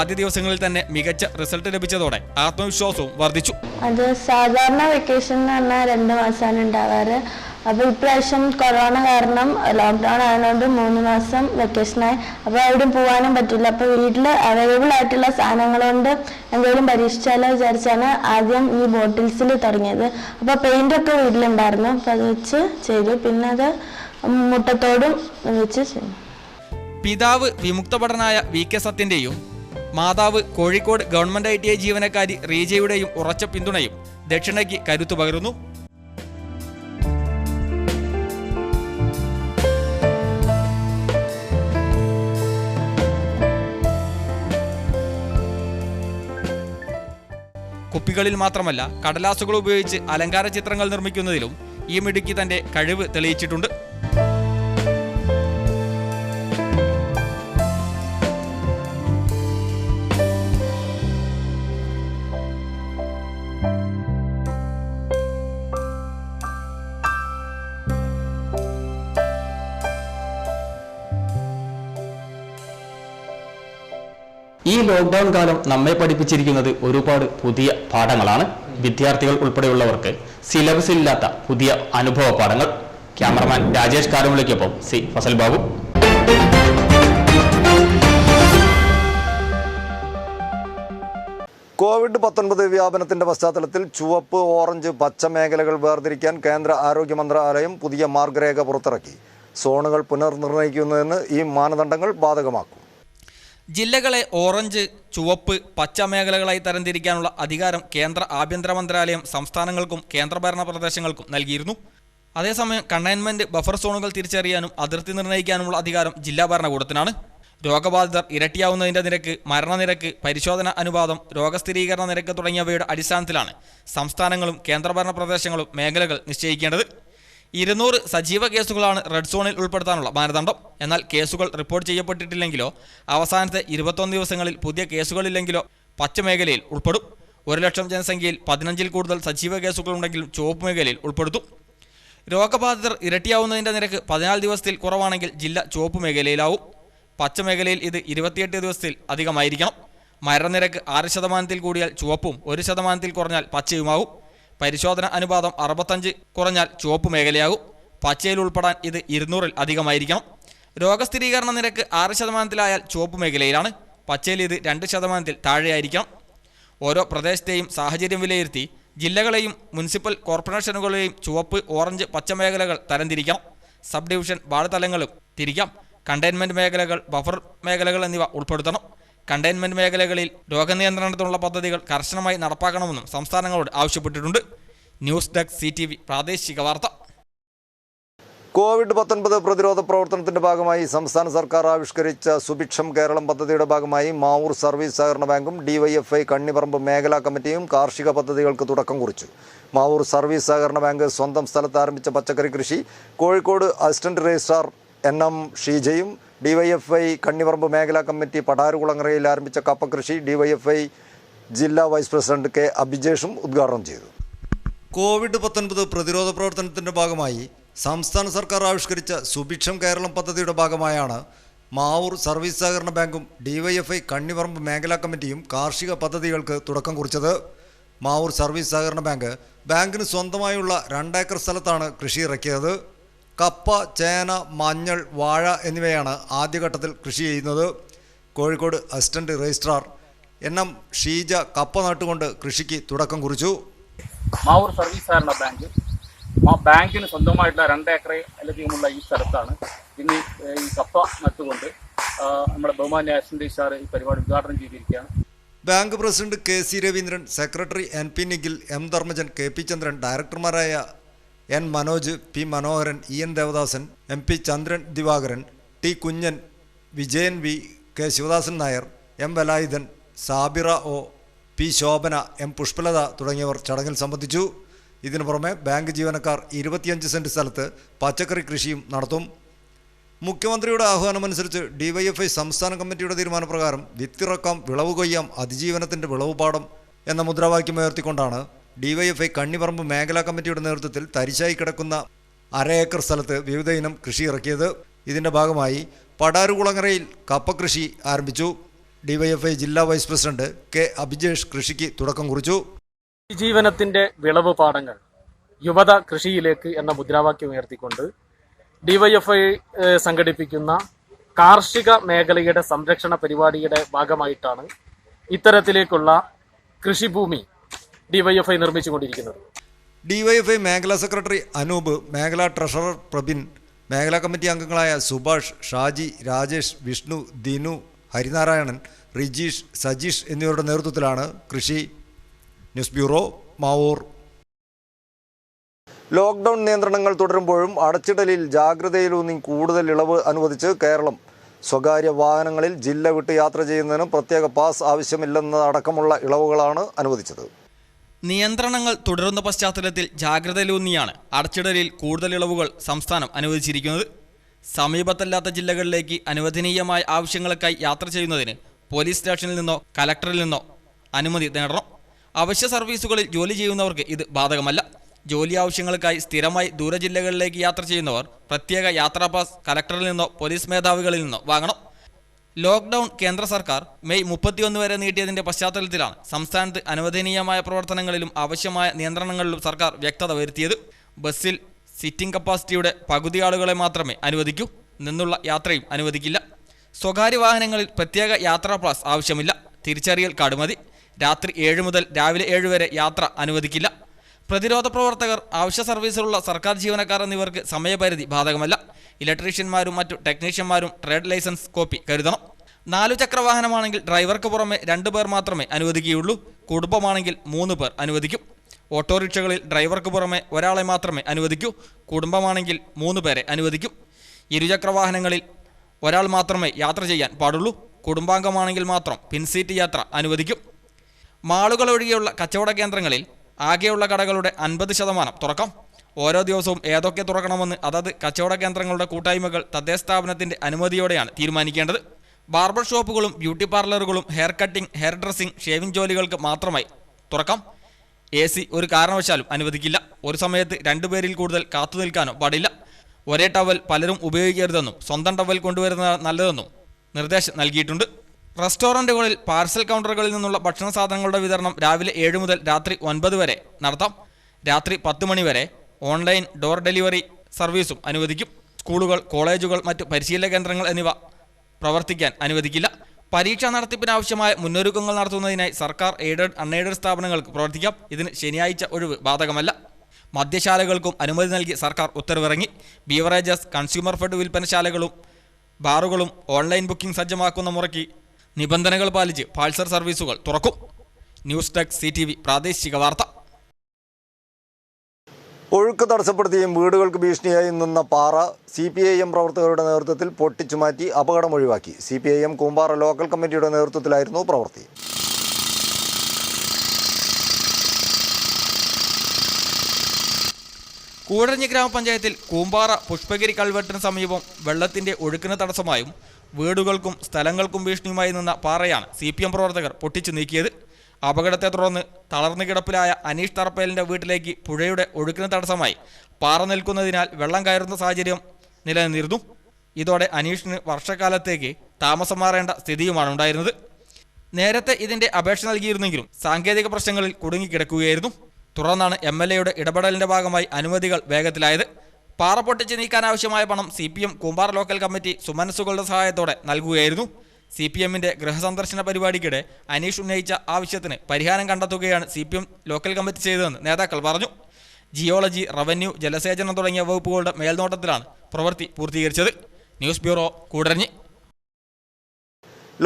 ആദ്യ ദിവസങ്ങളിൽ തന്നെ മികച്ച റിസൾട്ട് ലഭിച്ചതോടെ ആത്മവിശ്വാസവും വർദ്ധിച്ചു. അത് സാധാരണ വെക്കേഷൻ എന്ന് പറഞ്ഞാൽ 2 മാസമാണ് ഉണ്ടാവാറ്. അപ്പോൾ ഇപ്രാവശ്യം കൊറോണ കാരണം ലോക്ക്ഡൗൺ ആയതുകൊണ്ട് 3 മാസം വെക്കേഷനായി. അപ്പോൾ എവിടെയും പോകാനും പറ്റില്ല. അപ്പോൾ വീട്ടിൽ അവൈലബിൾ ആയിട്ടുള്ള സാധനങ്ങൾ കൊണ്ട് എന്തെങ്കിലും പരീക്ഷിച്ചാലോ വിചാരിച്ചാണ് ആദ്യം ഈ ബോട്ടിൽസിൽ തുടങ്ങിയത്. അപ്പോൾ പെയിൻ്റൊക്കെ വീട്ടിലുണ്ടായിരുന്നു. അപ്പോൾ അത് വെച്ച് ചെയ്തു. പിന്നെ അത് മുട്ടത്തോടും വെച്ച് ചെയ്തു. പിതാവ് വിമുക്തഭടനായ VK സത്യന്റെയും മാതാവ് കോഴിക്കോട് ഗവൺമെന്റ് ITI ജീവനക്കാരി റീജയുടെയും ഉറച്ച പിന്തുണയും ദക്ഷിണയ്ക്ക് കരുത്തു പകരുന്നു. കുപ്പികളിൽ മാത്രമല്ല കടലാസുകൾ ഉപയോഗിച്ച് അലങ്കാര ചിത്രങ്ങൾ നിർമ്മിക്കുന്നതിലും ഈ മിടുക്കി തന്റെ കഴിവ് തെളിയിച്ചിട്ടുണ്ട്. ഈ ലോക്ക്ഡൌൺ കാലം നമ്മെ പഠിപ്പിച്ചിരിക്കുന്നത് ഒരുപാട് പുതിയ പാഠങ്ങളാണ്. വിദ്യാർത്ഥികൾ ഉൾപ്പെടെയുള്ളവർക്ക് സിലബസിൽ ഇല്ലാത്ത പുതിയ അനുഭവ പാഠങ്ങൾ. ക്യാമറമാൻ രാജേഷ് കാരമുള്ളിക്കൊപ്പം സി ഫസൽ ബാബു. COVID-19 വ്യാപനത്തിന്റെ പശ്ചാത്തലത്തിൽ ചുവപ്പ്, ഓറഞ്ച്, പച്ച മേഖലകൾ വേർതിരിക്കാൻ കേന്ദ്ര ആരോഗ്യ മന്ത്രാലയം പുതിയ മാർഗരേഖ പുറത്തിറക്കി. സോണുകൾ പുനർനിർണ്ണയിക്കുന്നതിന് ഈ മാനദണ്ഡങ്ങൾ ബാധകമാക്കും. ജില്ലകളെ ഓറഞ്ച്, ചുവപ്പ്, പച്ച മേഖലകളായി തരംതിരിക്കാനുള്ള അധികാരം കേന്ദ്ര ആഭ്യന്തര മന്ത്രാലയം സംസ്ഥാനങ്ങൾക്കും കേന്ദ്രഭരണ പ്രദേശങ്ങൾക്കും നൽകിയിരുന്നു. അതേസമയം കണ്ടെയ്ൻമെന്റ് ബഫർ സോണുകൾ തിരിച്ചറിയാനും അതിർത്തി നിർണ്ണയിക്കാനുമുള്ള അധികാരം ജില്ലാ ഭരണകൂടത്തിനാണ്. രോഗബാധിതർ ഇരട്ടിയാവുന്നതിന്റെ നിരക്ക്, മരണനിരക്ക്, പരിശോധന അനുപാതം, രോഗസ്ഥിരീകരണ നിരക്ക് തുടങ്ങിയവയുടെ അടിസ്ഥാനത്തിലാണ് സംസ്ഥാനങ്ങളും കേന്ദ്രഭരണ പ്രദേശങ്ങളും മേഖലകൾ നിശ്ചയിക്കേണ്ടത്. 200 സജീവ കേസുകളാണ് റെഡ് സോണിൽ ഉൾപ്പെടുത്താനുള്ള മാനദണ്ഡം. എന്നാൽ കേസുകൾ റിപ്പോർട്ട് ചെയ്യപ്പെട്ടിട്ടില്ലെങ്കിലോ അവസാനത്തെ 21 ദിവസങ്ങളിൽ പുതിയ കേസുകളില്ലെങ്കിലോ പച്ച മേഖലയിൽ ഉൾപ്പെടും. 1,00,000 ജനസംഖ്യയിൽ 15-ൽ കൂടുതൽ സജീവ കേസുകളുണ്ടെങ്കിലും ചുവപ്പ് മേഖലയിൽ ഉൾപ്പെടുത്തും. രോഗബാധിതർ ഇരട്ടിയാവുന്നതിന്റെ നിരക്ക് 14 ദിവസത്തിൽ കുറവാണെങ്കിൽ ജില്ല ചുവപ്പ് മേഖലയിലാവും. പച്ച മേഖലയിൽ ഇത് 28 ദിവസത്തിൽ അധികമായിരിക്കണം. മരണനിരക്ക് 6% കൂടിയാൽ ചുവപ്പും 1% കുറഞ്ഞാൽ പച്ചയുമാവും. പരിശോധന അനുപാതം 65 കുറഞ്ഞാൽ ചുവപ്പ് മേഖലയാകും. പച്ചയിൽ ഉൾപ്പെടാൻ ഇത് 200-ൽ അധികമായിരിക്കണം. രോഗസ്ഥിരീകരണ നിരക്ക് 6%-ലായാൽ ചുവപ്പ് മേഖലയിലാണ്. പച്ചയിൽ ഇത് 2%-ൽ താഴെയായിരിക്കണം. ഓരോ പ്രദേശത്തെയും സാഹചര്യം വിലയിരുത്തി ജില്ലകളെയും മുനിസിപ്പൽ കോർപ്പറേഷനുകളെയും ചുവപ്പ്, ഓറഞ്ച്, പച്ച മേഖലകൾ തരംതിരിക്കണം. സബ് ഡിവിഷൻ വാർഡ് തലങ്ങളും തിരിക്കാം. കണ്ടെയ്ൻമെന്റ് മേഖലകൾ, ബഫർ മേഖലകൾ എന്നിവ ഉൾപ്പെടുത്തണം. കണ്ടെയ്ൻമെന്റ് മേഖലകളിൽ രോഗനിയന്ത്രണത്തിനുള്ള പദ്ധതികൾ കർശനമായി നടപ്പാക്കണമെന്നും സംസ്ഥാനങ്ങളോട് ആവശ്യപ്പെട്ടിട്ടുണ്ട്. ന്യൂസ് ഡെസ്ക് CTV പ്രാദേശിക വാർത്ത. COVID-19 പ്രതിരോധ പ്രവർത്തനത്തിന്റെ ഭാഗമായി സംസ്ഥാന സർക്കാർ ആവിഷ്കരിച്ച സുഭിക്ഷം കേരളം പദ്ധതിയുടെ ഭാഗമായി മാവൂർ സർവീസ് സഹകരണ ബാങ്കും DYFI കണ്ണിപറമ്പ് മേഖലാ കമ്മിറ്റിയും കാർഷിക പദ്ധതികൾക്ക് തുടക്കം കുറിച്ചു. മാവൂർ സർവീസ് സഹകരണ ബാങ്ക് സ്വന്തം സ്ഥലത്ത് ആരംഭിച്ച പച്ചക്കറി കൃഷി Kozhikode assistant registrar NM ഷീജയും DYFI Kanniparamba മേഖലാ കമ്മിറ്റി പടാരുകുളങ്ങരയിൽ ആരംഭിച്ച കപ്പകൃഷി DYFI ജില്ലാ വൈസ് പ്രസിഡന്റ് K അഭിജേഷും ഉദ്ഘാടനം ചെയ്തു. COVID-19 പ്രതിരോധ പ്രവർത്തനത്തിന്റെ ഭാഗമായി സംസ്ഥാന സർക്കാർ ആവിഷ്കരിച്ച സുഭിക്ഷം കേരളം പദ്ധതിയുടെ ഭാഗമായാണ് മാവൂർ സർവീസ് സഹകരണ ബാങ്കും DYFI കണ്ണിപറമ്പ് മേഖലാ കമ്മിറ്റിയും കാർഷിക പദ്ധതികൾക്ക് തുടക്കം കുറിച്ചത്. മാവൂർ സർവീസ് സഹകരണ ബാങ്കിന് സ്വന്തമായുള്ള 2 ഏക്കർ സ്ഥലത്താണ് കൃഷി ഇറക്കിയത്. കപ്പ, ചേന, മഞ്ഞൾ, വാഴ എന്നിവയാണ് ആദ്യഘട്ടത്തിൽ കൃഷി ചെയ്യുന്നത്. Kozhikode assistant registrar NM Sheeja കപ്പ നട്ടുകൊണ്ട് കൃഷിക്ക് തുടക്കം കുറിച്ചു. മാവൂർ സർവീസ് സഹകരണ ബാങ്കിന് സ്വന്തമായിട്ടുള്ള 2 ഏക്കർ അധികമുള്ള ഈ സ്ഥലത്താണ് ഇന്ന് ഈ കപ്പ നട്ടുകൊണ്ട് നമ്മുടെ ബഹുമാന്യ അസിസ്റ്റന്റ് രജിസ്ട്രാർ ഈ പരിപാടി ഉദ്ഘാടനം ചെയ്തിരിക്കുകയാണ്. Bank president KC Raveendran, secretary NP Nikhil, M Dharmajan, KP Chandran, ഡയറക്ടർമാരായ N Manoj, P Manoharan, EN Devadasan, MP Chandran Divakaran, T Kunhan, Vijayan V, K Sivadasan Nair, M Velayudhan, Sabira O, P Shobhana, M Pushpalatha തുടങ്ങിയവർ ചടങ്ങിൽ സംബന്ധിച്ചു. ഇതിനു പുറമെ ബാങ്ക് ജീവനക്കാർ 25 സെന്റ് സ്ഥലത്ത് പച്ചക്കറി കൃഷിയും നടത്തും. മുഖ്യമന്ത്രിയുടെ ആഹ്വാനമനുസരിച്ച് DYFI സംസ്ഥാന കമ്മിറ്റിയുടെ തീരുമാനപ്രകാരം വിത്തിറക്കാം, വിളവ് കൊയ്യാം, അതിജീവനത്തിൻ്റെ വിളവുപാടം എന്ന മുദ്രാവാക്യം ഉയർത്തിക്കൊണ്ടാണ് DYFI കണ്ണിപറമ്പ് മേഖലാ കമ്മിറ്റിയുടെ നേതൃത്വത്തിൽ തരിശായി കിടക്കുന്ന 1/2 ഏക്കർ സ്ഥലത്ത് വിവിധ ഇനം കൃഷി ഇറക്കിയത്. ഇതിൻ്റെ ഭാഗമായി പടാരുകുളങ്ങരയിൽ കപ്പകൃഷി ആരംഭിച്ചു. DYFI ജില്ലാ വൈസ് പ്രസിഡന്റ് K അഭിജേഷ് കൃഷിക്ക് തുടക്കം കുറിച്ചു. ജീവനത്തിന്റെ വിളവ് പാടങ്ങൾ യുവത കൃഷിയിലേക്ക് എന്ന മുദ്രാവാക്യം ഉയർത്തിക്കൊണ്ട് DYFI സംഘടിപ്പിക്കുന്ന കാർഷിക മേഖലയുടെ സംരക്ഷണ പരിപാടിയുടെ ഭാഗമായിട്ടാണ് ഇത്തരത്തിലേക്കുള്ള കൃഷിഭൂമി DYFI നിർമ്മിച്ചുകൊണ്ടിരിക്കുന്നത്. DYFI മേഖലാ സെക്രട്ടറി അനൂപ്, മേഖലാ ട്രഷറർ പ്രബിൻ, മേഖലാ കമ്മിറ്റി അംഗങ്ങളായ സുഭാഷ്, ഷാജി, രാജേഷ്, വിഷ്ണു, ദിനു, ഹരിനാരായണൻ, റിജീഷ്, സജീഷ് എന്നിവരുടെ നേതൃത്വത്തിലാണ് കൃഷി. News bureau, Mavoor. ലോക്ക്ഡൌൺ നിയന്ത്രണങ്ങൾ തുടരുമ്പോഴും അടച്ചിടലിൽ ജാഗ്രതയിലൂന്നി കൂടുതൽ ഇളവ് അനുവദിച്ച് കേരളം. സ്വകാര്യ വാഹനങ്ങളിൽ ജില്ല വിട്ട് യാത്ര ചെയ്യുന്നതിന് പ്രത്യേക പാസ് ആവശ്യമില്ലെന്നതടക്കമുള്ള ഇളവുകളാണ് അനുവദിച്ചത്. നിയന്ത്രണങ്ങൾ തുടരുന്ന പശ്ചാത്തലത്തിൽ ജാഗ്രതയിലൂന്നിയാണ് അടച്ചിടലിൽ കൂടുതൽ ഇളവുകൾ സംസ്ഥാനം അനുവദിച്ചിരിക്കുന്നത്. സമീപത്തല്ലാത്ത ജില്ലകളിലേക്ക് അനുവദനീയമായ ആവശ്യങ്ങൾക്കായി യാത്ര ചെയ്യുന്നതിന് പോലീസ് സ്റ്റേഷനിൽ നിന്നോ കലക്ടറിൽ നിന്നോ അനുമതി നേടണം. അവശ്യ സർവീസുകളിൽ ജോലി ചെയ്യുന്നവർക്ക് ഇത് ബാധകമല്ല. ജോലി ആവശ്യങ്ങൾക്കായി സ്ഥിരമായി ദൂരജില്ലകളിലേക്ക് യാത്ര ചെയ്യുന്നവർ പ്രത്യേക യാത്രാ പാസ് കലക്ടറിൽ നിന്നോ പോലീസ് മേധാവികളിൽ നിന്നോ വാങ്ങണം. ലോക്ക്ഡൌൺ കേന്ദ്ര സർക്കാർ മെയ് 31 വരെ നീട്ടിയതിന്റെ പശ്ചാത്തലത്തിലാണ് സംസ്ഥാനത്ത് അനുവദനീയമായ പ്രവർത്തനങ്ങളിലും ആവശ്യമായ നിയന്ത്രണങ്ങളിലും സർക്കാർ വ്യക്തത വരുത്തിയത്. ബസ്സിൽ സിറ്റിംഗ് കപ്പാസിറ്റിയുടെ പകുതി ആളുകളെ മാത്രമേ അനുവദിക്കൂ. നിന്നുള്ള യാത്രയും അനുവദിക്കില്ല. സ്വകാര്യ വാഹനങ്ങളിൽ പ്രത്യേക യാത്രാ പാസ് ആവശ്യമില്ല. തിരിച്ചറിയൽ കാർഡ് മതി. രാത്രി 7 മുതൽ രാവിലെ 7 വരെ യാത്ര അനുവദിക്കില്ല. പ്രതിരോധ പ്രവർത്തകർ, ആവശ്യ സർവീസിലുള്ള സർക്കാർ ജീവനക്കാർ എന്നിവർക്ക് സമയപരിധി ബാധകമല്ല. ഇലക്ട്രീഷ്യന്മാരും മറ്റു ടെക്നീഷ്യന്മാരും ട്രേഡ് ലൈസൻസ് കോപ്പി കരുതണം. 4 ചക്രവാഹനമാണെങ്കിൽ ഡ്രൈവർക്ക് പുറമെ 2 പേർ മാത്രമേ അനുവദിക്കുകയുള്ളൂ. കുടുംബമാണെങ്കിൽ 3 പേർ അനുവദിക്കും. ഓട്ടോറിക്ഷകളിൽ ഡ്രൈവർക്ക് പുറമെ ഒരാളെ മാത്രമേ അനുവദിക്കൂ. കുടുംബമാണെങ്കിൽ 3 പേരെ അനുവദിക്കും. ഇരുചക്രവാഹനങ്ങളിൽ ഒരാൾ മാത്രമേ യാത്ര ചെയ്യാൻ പാടുള്ളൂ. കുടുംബാംഗമാണെങ്കിൽ മാത്രം പിൻസീറ്റ് യാത്ര അനുവദിക്കും. മാളുകൾ ഒഴികെയുള്ള കച്ചവട കേന്ദ്രങ്ങളിൽ ആകെയുള്ള കടകളുടെ 50% തുറക്കാം. ഓരോ ദിവസവും ഏതൊക്കെ തുറക്കണമെന്ന് അതത് കച്ചവട കേന്ദ്രങ്ങളുടെ കൂട്ടായ്മകൾ തദ്ദേശ സ്ഥാപനത്തിൻ്റെ അനുമതിയോടെയാണ് തീരുമാനിക്കേണ്ടത്. ബാർബർ ഷോപ്പുകളും ബ്യൂട്ടി പാർലറുകളും hair cutting, hair dressing, shaving ജോലികൾക്ക് മാത്രമായി തുറക്കാം. AC ഒരു കാരണവശാലും അനുവദിക്കില്ല. ഒരു സമയത്ത് 2 പേരിൽ കൂടുതൽ കാത്തു നിൽക്കാനോ പാടില്ല. ഒരേ ടവൽ പലരും ഉപയോഗിക്കരുതെന്നും സ്വന്തം ടവൽ കൊണ്ടുവരുന്നത് നല്ലതെന്നും നിർദ്ദേശം നൽകിയിട്ടുണ്ട്. റെസ്റ്റോറൻറ്റുകളിൽ പാർസൽ കൗണ്ടറുകളിൽ നിന്നുള്ള ഭക്ഷണ സാധനങ്ങളുടെ വിതരണം രാവിലെ 7 മുതൽ രാത്രി 9 വരെ നടത്താം. രാത്രി 10 മണി വരെ ഓൺലൈൻ ഡോർ ഡെലിവറി സർവീസും അനുവദിക്കും. സ്കൂളുകൾ, കോളേജുകൾ, മറ്റ് പരിശീലന കേന്ദ്രങ്ങൾ എന്നിവ പ്രവർത്തിക്കാൻ അനുവദിക്കില്ല. പരീക്ഷാ നടത്തിപ്പിനാവശ്യമായ മുന്നൊരുക്കങ്ങൾ നടത്തുന്നതിനായി സർക്കാർ എയ്ഡഡ്, അൺഎയ്ഡഡ് സ്ഥാപനങ്ങൾക്ക് പ്രവർത്തിക്കാം. ഇതിന് ശനിയാഴ്ച ഒഴിവ് ബാധകമല്ല. മദ്യശാലകൾക്കും അനുമതി നൽകി സർക്കാർ ഉത്തരവിറങ്ങി. ബീവറേജസ്, കൺസ്യൂമർ ഫെഡ് വിൽപ്പനശാലകളും ബാറുകളും ഓൺലൈൻ ബുക്കിംഗ് സജ്ജമാക്കുന്ന മുറയ്ക്ക് നിബന്ധനകൾ പാലിച്ച് പാഴ്സൽ സർവീസുകൾ തുറക്കും. ന്യൂസ് ഡെസ്ക് CTV പ്രാദേശിക വാർത്ത. ഒഴുക്ക് തടസ്സപ്പെടുത്തിയും വീടുകൾക്ക് ഭീഷണിയായി നിന്ന പാറ CPIM പ്രവർത്തകരുടെ നേതൃത്വത്തിൽ പൊട്ടിച്ചുമാറ്റി അപകടം ഒഴിവാക്കി. CPIM കൂമ്പാറ ലോക്കൽ കമ്മിറ്റിയുടെ നേതൃത്വത്തിലായിരുന്നു പ്രവൃത്തി. കൂടരഞ്ഞി ഗ്രാമപഞ്ചായത്തിൽ കൂമ്പാറ പുഷ്പഗിരി കൾവെട്ടിന് സമീപം വെള്ളത്തിന്റെ ഒഴുക്കിന് തടസ്സമായും വീടുകൾക്കും സ്ഥലങ്ങൾക്കും ഭീഷണിയുമായി നിന്ന പാറയാണ് CPM പ്രവർത്തകർ പൊട്ടിച്ചു നീക്കിയത്. അപകടത്തെ തുടർന്ന് തളർന്നു കിടപ്പിലായ അനീഷ് തറപ്പേലിന്റെ വീട്ടിലേക്ക് പുഴയുടെ ഒഴുക്കിന് തടസ്സമായി പാറ നിൽക്കുന്നതിനാൽ വെള്ളം കയറുന്ന സാഹചര്യം നിലനിന്നിരുന്നു. ഇതോടെ അനീഷിന് വർഷക്കാലത്തേക്ക് താമസം മാറേണ്ട സ്ഥിതിയുമാണ് ഉണ്ടായിരുന്നത്. നേരത്തെ ഇതിന്റെ അപേക്ഷ നൽകിയിരുന്നെങ്കിലും സാങ്കേതിക പ്രശ്നങ്ങളിൽ കുടുങ്ങിക്കിടക്കുകയായിരുന്നു. തുടർന്നാണ് MLAയുടെ ഇടപെടലിന്റെ ഭാഗമായി അനുമതികൾ വേഗത്തിലായത്. പാറ പൊട്ടിച്ച് നീക്കാനാവശ്യമായ പണം CPM കൂമ്പാറ ലോക്കൽ കമ്മിറ്റി സുമനസ്സുകളുടെ സഹായത്തോടെ നൽകുകയായിരുന്നു. CPMന്റെ ഗൃഹസന്ദർശന പരിപാടിക്കിടെ അനീഷ് ഉന്നയിച്ച ആവശ്യത്തിന് പരിഹാരം കണ്ടെത്തുകയാണ് CPM ലോക്കൽ കമ്മിറ്റി ചെയ്തതെന്ന് നേതാക്കൾ പറഞ്ഞു. ജിയോളജി, റവന്യൂ, ജലസേചനം തുടങ്ങിയ വകുപ്പുകളുടെ മേൽനോട്ടത്തിലാണ് പ്രവൃത്തി പൂർത്തീകരിച്ചത്. News bureau, Koodaranji.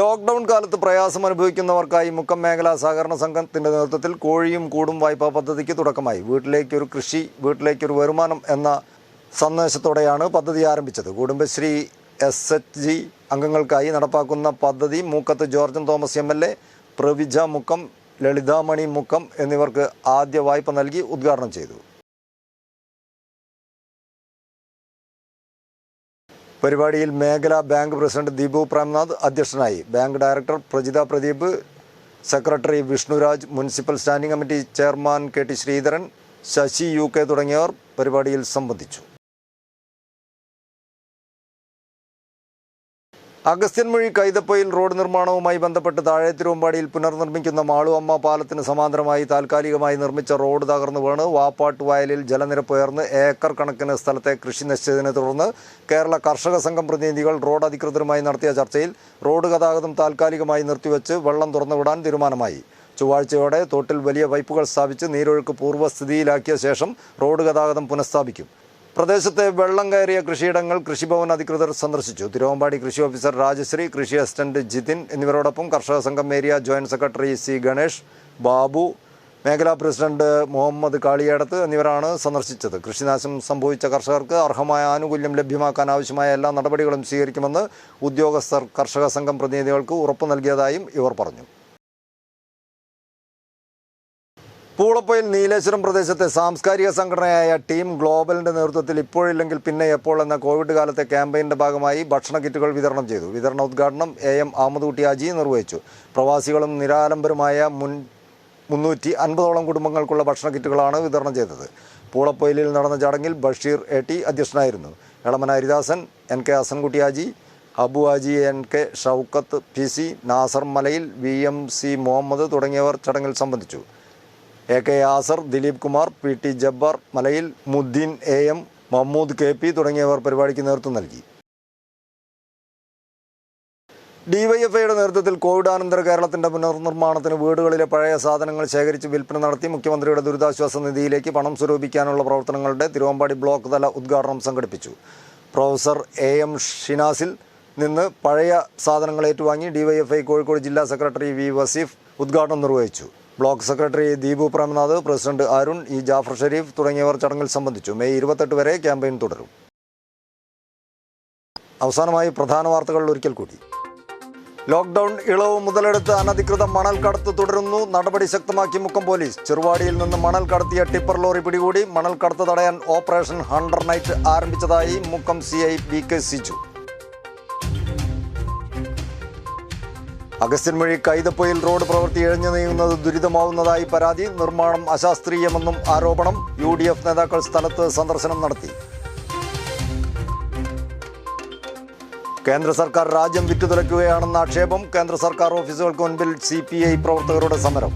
ലോക്ക്ഡൌൺ കാലത്ത് പ്രയാസം അനുഭവിക്കുന്നവർക്കായി മുക്കം മേഖലാ സഹകരണ സംഘത്തിന്റെ നേതൃത്വത്തിൽ കോഴിയും കൂടും വായ്പാ പദ്ധതിക്ക് തുടക്കമായി. വീട്ടിലേക്കൊരു കൃഷി, വീട്ടിലേക്കൊരു വരുമാനം എന്ന സന്ദേശത്തോടെയാണ് പദ്ധതി ആരംഭിച്ചത്. കുടുംബശ്രീ SHG അംഗങ്ങൾക്കായി നടപ്പാക്കുന്ന പദ്ധതി മൂക്കത്ത് ജോർജൻ തോമസ് MLA, പ്രവിജ മുക്കം, ലളിതാമണി മുക്കം എന്നിവർക്ക് ആദ്യ വായ്പ നൽകി ഉദ്ഘാടനം ചെയ്തു. പരിപാടിയിൽ മേഖലാ ബാങ്ക് പ്രസിഡന്റ് ദീപു പ്രേംനാഥ് അധ്യക്ഷനായി. Bank director Prajitha Pradeep, secretary Vishnuraj, municipal standing committee chairman KT Sreedharan, Sasi UK തുടങ്ങിയവർ പരിപാടിയിൽ സംബന്ധിച്ചു. അഗസ്ത്യൻമുഴി കൈതപ്പൊയിൽ റോഡ് നിർമ്മാണവുമായി ബന്ധപ്പെട്ട് താഴെത്തിരുവമ്പാടിയിൽ പുനർനിർമ്മിക്കുന്ന മാളുവമ്മ പാലത്തിന് സമാന്തരമായി താൽക്കാലികമായി നിർമ്മിച്ച റോഡ് തകർന്നു വീണ് വാപ്പാട്ട് വയലിൽ ജലനിരപ്പ് ഉയർന്ന് ഏക്കർ കണക്കിന് സ്ഥലത്തെ കൃഷി നശിച്ചതിനെ തുടർന്ന് കേരള കർഷക സംഘം പ്രതിനിധികൾ റോഡ് അധികൃതരുമായി നടത്തിയ ചർച്ചയിൽ റോഡ് ഗതാഗതം താൽക്കാലികമായി നിർത്തിവെച്ച് വെള്ളം തുറന്നുവിടാൻ തീരുമാനമായി. ചൊവ്വാഴ്ചയോടെ തോട്ടിൽ വലിയ പൈപ്പുകൾ സ്ഥാപിച്ച് നീരൊഴുക്ക് പൂർവ്വസ്ഥിതിയിലാക്കിയ ശേഷം റോഡ് ഗതാഗതം പുനഃസ്ഥാപിക്കും. പ്രദേശത്തെ വെള്ളം കയറിയ കൃഷിയിടങ്ങൾ കൃഷിഭവൻ അധികൃതർ സന്ദർശിച്ചു. തിരുവമ്പാടി കൃഷി ഓഫീസർ രാജശ്രീ, കൃഷി അസിസ്റ്റന്റ് ജിതിൻ എന്നിവരോടൊപ്പം കർഷക സംഘം area joint secretary C Ganesh, Babu, മേഖലാ പ്രസിഡന്റ് മുഹമ്മദ് കാളിയേടത്ത് എന്നിവരാണ് സന്ദർശിച്ചത്. കൃഷിനാശം സംഭവിച്ച കർഷകർക്ക് അർഹമായ ആനുകൂല്യം ലഭ്യമാക്കാൻ ആവശ്യമായ എല്ലാ നടപടികളും സ്വീകരിക്കുമെന്ന് ഉദ്യോഗസ്ഥർ കർഷക സംഘം പ്രതിനിധികൾക്ക് ഉറപ്പു നൽകിയതായും ഇവർ പറഞ്ഞു. പൂളപ്പൊയിൽ നീലേശ്വരം പ്രദേശത്തെ സാംസ്കാരിക സംഘടനയായ ടീം ഗ്ലോബലിന്റെ നേതൃത്വത്തിൽ ഇപ്പോഴില്ലെങ്കിൽ പിന്നെ എപ്പോൾ എന്ന കോവിഡ് കാലത്തെ ക്യാമ്പയിന്റെ ഭാഗമായി ഭക്ഷണ കിറ്റുകൾ വിതരണം ചെയ്തു. വിതരണ ഉദ്ഘാടനം AM അഹമ്മദ് കുട്ടി ഹാജി നിർവഹിച്ചു. പ്രവാസികളും നിരാലംബരുമായ 350ഓളം കുടുംബങ്ങൾക്കുള്ള ഭക്ഷണ കിറ്റുകളാണ് വിതരണം ചെയ്തത്. പൂളപ്പൊയിലിൽ നടന്ന ചടങ്ങിൽ ബഷീർ AT അധ്യക്ഷനായിരുന്നു. Elamana Haridasan, NK Hasankutty Haji, Abu Haji, NK Shoukath PC, Nasar മലയിൽ, VMC മുഹമ്മദ് തുടങ്ങിയവർ ചടങ്ങിൽ സംബന്ധിച്ചു. AK യാസർ, ദിലീപ് കുമാർ, PT ജബ്ബാർ മലയിൽ, മുദ്ദീൻ AM, മഹമ്മൂദ് KP തുടങ്ങിയവർ പരിപാടിക്ക് നേതൃത്വം നൽകി. DYFIയുടെ നേതൃത്വത്തിൽ കോവിഡാനന്തര കേരളത്തിന്റെ പുനർനിർമ്മാണത്തിന് വീടുകളിലെ പഴയ സാധനങ്ങൾ ശേഖരിച്ച് വിൽപ്പന നടത്തി മുഖ്യമന്ത്രിയുടെ ദുരിതാശ്വാസ നിധിയിലേക്ക് പണം സ്വരൂപിക്കാനുള്ള പ്രവർത്തനങ്ങളുടെ തിരുവമ്പാടി ബ്ലോക്ക് തല ഉദ്ഘാടനം സംഘടിപ്പിച്ചു. പ്രൊഫസർ AM ഷിനാസിൽ നിന്ന് പഴയ സാധനങ്ങൾ ഏറ്റുവാങ്ങി DYFI കോഴിക്കോട് ജില്ലാ സെക്രട്ടറി V വസീഫ് ഉദ്ഘാടനം നിർവഹിച്ചു. Block secretary Deepu Premanath, president Arun, E Jafar Shareef തുടങ്ങിയവർ ചടങ്ങിൽ സംബന്ധിച്ചു. മെയ് 28 വരെ ക്യാമ്പയിൻ തുടരും. അവസാനമായി പ്രധാന വാർത്തകൾ ഒരിക്കൽ കൂടി. ലോക്ക്ഡൌൺ ഇളവ് മുതലെടുത്ത് അനധികൃത മണൽ കടത്ത് തുടരുന്നു. നടപടി ശക്തമാക്കി മുക്കം പോലീസ്. ചെറുവാടിയിൽ നിന്ന് മണൽ കടത്തിയ ടിപ്പർ ലോറി പിടികൂടി. മണൽ കടത്ത് തടയാൻ ഓപ്പറേഷൻ ഹണ്ടർ നൈറ്റ് ആരംഭിച്ചതായി Mukkam CI BK Siju. Agasthyanmuzhi Kaithappoyil road പ്രവൃത്തി ഇഴഞ്ഞു നീങ്ങുന്നത് ദുരിതമാവുന്നതായി പരാതി. നിർമ്മാണം അശാസ്ത്രീയമെന്നും ആരോപണം. UDF നേതാക്കൾ സ്ഥലത്ത് സന്ദർശനം നടത്തി. കേന്ദ്ര സർക്കാർ രാജ്യം വിറ്റുതുലയ്ക്കുകയാണെന്ന ആക്ഷേപം. കേന്ദ്ര സർക്കാർ ഓഫീസുകൾക്ക് മുൻപിൽ CPI പ്രവർത്തകരുടെ സമരം.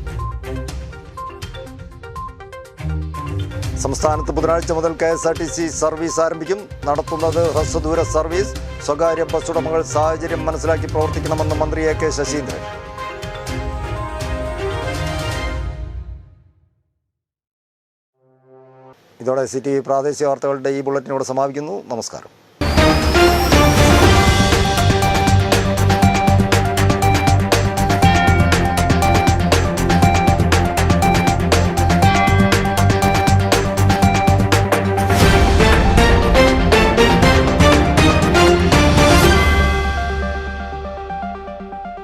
സംസ്ഥാനത്ത് ബുധനാഴ്ച മുതൽ KSRTC സർവീസ് ആരംഭിക്കും. നടത്തുന്നത് ഹ്രസ്വദൂര സർവീസ്. സ്വകാര്യ ബസ് ഉടമകൾ സാഹചര്യം മനസ്സിലാക്കി പ്രവർത്തിക്കണമെന്ന് മന്ത്രി AK ശശീന്ദ്രൻ. ഇതോടെ CTV പ്രാദേശിക വാർത്തകളുടെ ഈ ബുള്ളറ്റിനോട് സമാപിക്കുന്നു. നമസ്കാരം.